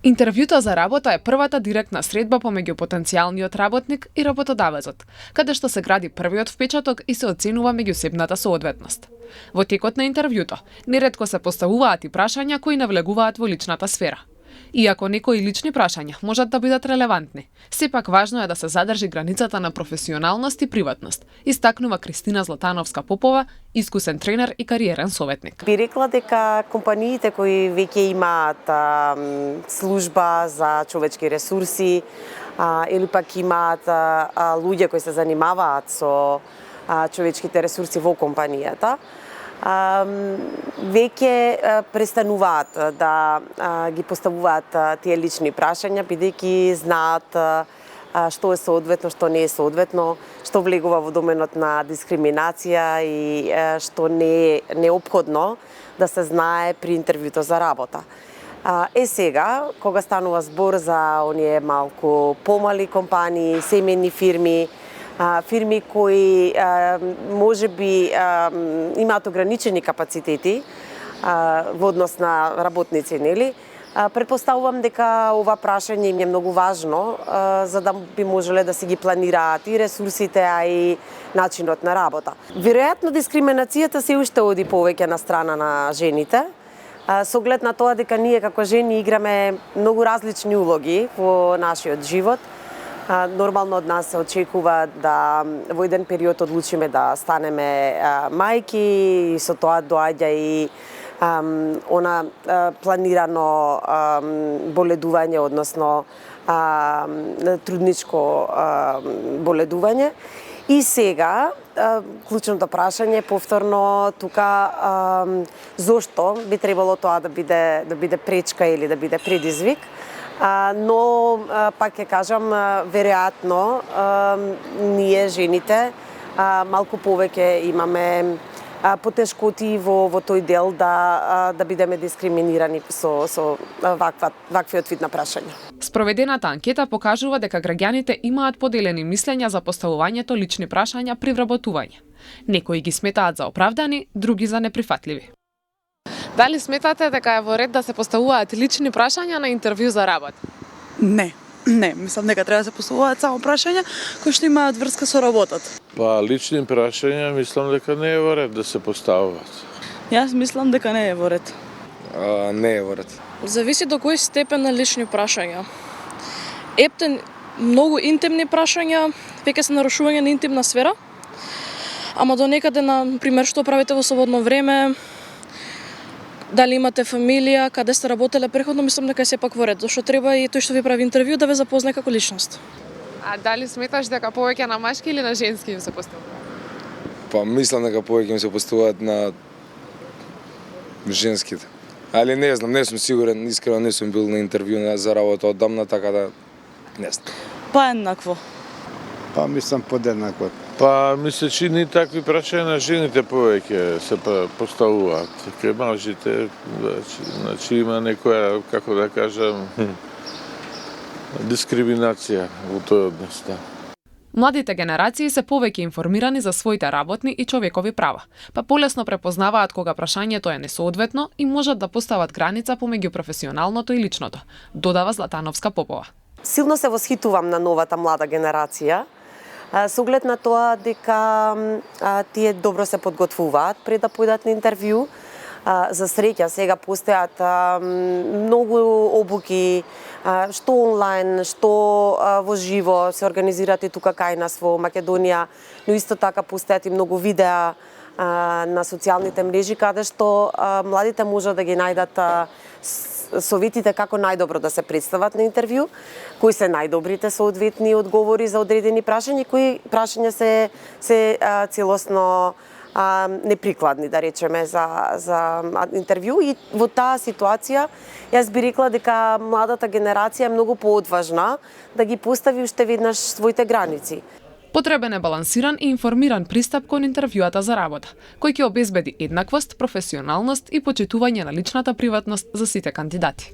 Интервјуто за работа е првата директна средба помеѓу потенцијалниот работник и работодавецот, каде што се гради првиот впечаток и се оценува меѓусебната соодветност. Во текот на интервјуто, неретко се поставуваат и прашања кои навлегуваат во личната сфера. Иако некои лични прашања можат да бидат релевантни, сепак важно е да се задржи границата на професионалност и приватност, истакнува Кристина Златановска-Попова, искусен тренер и кариерен советник. Би рекла дека компаниите кои веќе имаат служба за човечки ресурси или пак имаат луѓе кои се занимаваат со човечките ресурси во компанијата, веќе престануваат да ги поставуваат тие лични прашања, бидејќи знаат што е соодветно, што не е соодветно, што влегува во доменот на дискриминација и што не е неопходно да се знае при интервјуто за работа. Сега, кога станува збор за оние малку помали компании, семејни фирми, фирми кои можеби имаат ограничени капацитети во однос на работници, нели? Претпоставувам дека ова прашање им е многу важно, за да би можеле да си ги планираат и ресурсите, а и начинот на работа. Веројатно дискриминацијата се уште оди повеќе на страна на жените, со оглед на тоа дека ние како жени играме многу различни улоги во нашиот живот. Нормално од нас се очекува да во еден период одлучиме да станеме мајки и со тоа доаѓа и она планирано боледување, односно трудничко боледување. И сега, клучното прашање повторно тука, зошто би требало тоа да биде пречка или да биде предизвик, но пак ќе кажам, веројатно ние жените малку повеќе имаме потешкоти во тој дел да бидеме дискриминирани со ваквиот вид на прашања. Спроведената анкета покажува дека граѓаните имаат поделени мислења за поставувањето лични прашања при вработување. Некои ги сметаат за оправдани, други за неприфатливи. Дали сметате дека е во ред да се поставуваат лични прашања на интервју за работа? Не, мислам дека треба да се поставуваат само прашања кои што имаат врска со работата. Лични прашања мислам дека не е во ред да се поставуваат. Јас мислам дека не е во ред. Не е во ред. Зависи до кој степен на лични прашања. Многу интимни прашања, веќе се нарушување на интимна сфера, ама до некаде, на пример, што правите во слободно време, дали имате фамилија, каде сте работеле преходно, мислам дека е сепак во ред, зашто треба и тој што ви прави интервју да ве запознае како личност. А дали сметаш дека повеќе на машки или на женски им се поставува? Мислам дека повеќе им се поставуваат на женските. Али не знам, не сум сигурен, искрено не сум бил на интервју за работа одамна, така да не знам. Еднакво. Мислам подеднакво. Мисля, че ни такви прашања на жените повеќе се поставуваат. Кај мажите, значи има некоја, како да кажам, дискриминација во тој однос. Младите генерации се повеќе информирани за своите работни и човекови права, па полесно препознаваат кога прашањето е несоодветно и можат да постават граница помеѓу професионалното и личното, додава Златановска-Попова. Силно се восхитувам на новата млада генерација, со оглед на тоа дека тие добро се подготвуваат пред да појдат на интервју. За среќа сега постојат многу обуки, што онлайн, што во живо се организират и тука кај нас во Македонија, но исто така постојат и многу видеа на социјалните мрежи каде што младите можат да ги најдат советите како најдобро да се представат на интервју, кои се најдобрите соодветни одговори за одредени прашања, кои прашања се целосно неприкладни, да речеме, за интервју. И во таа ситуација, јас би рекла дека младата генерација е многу поодважна да ги постави уште веднаш своите граници. Потребен е балансиран и информиран пристап кон интервјуата за работа, кој ќе обезбеди еднаквост, професионалност и почитување на личната приватност за сите кандидати.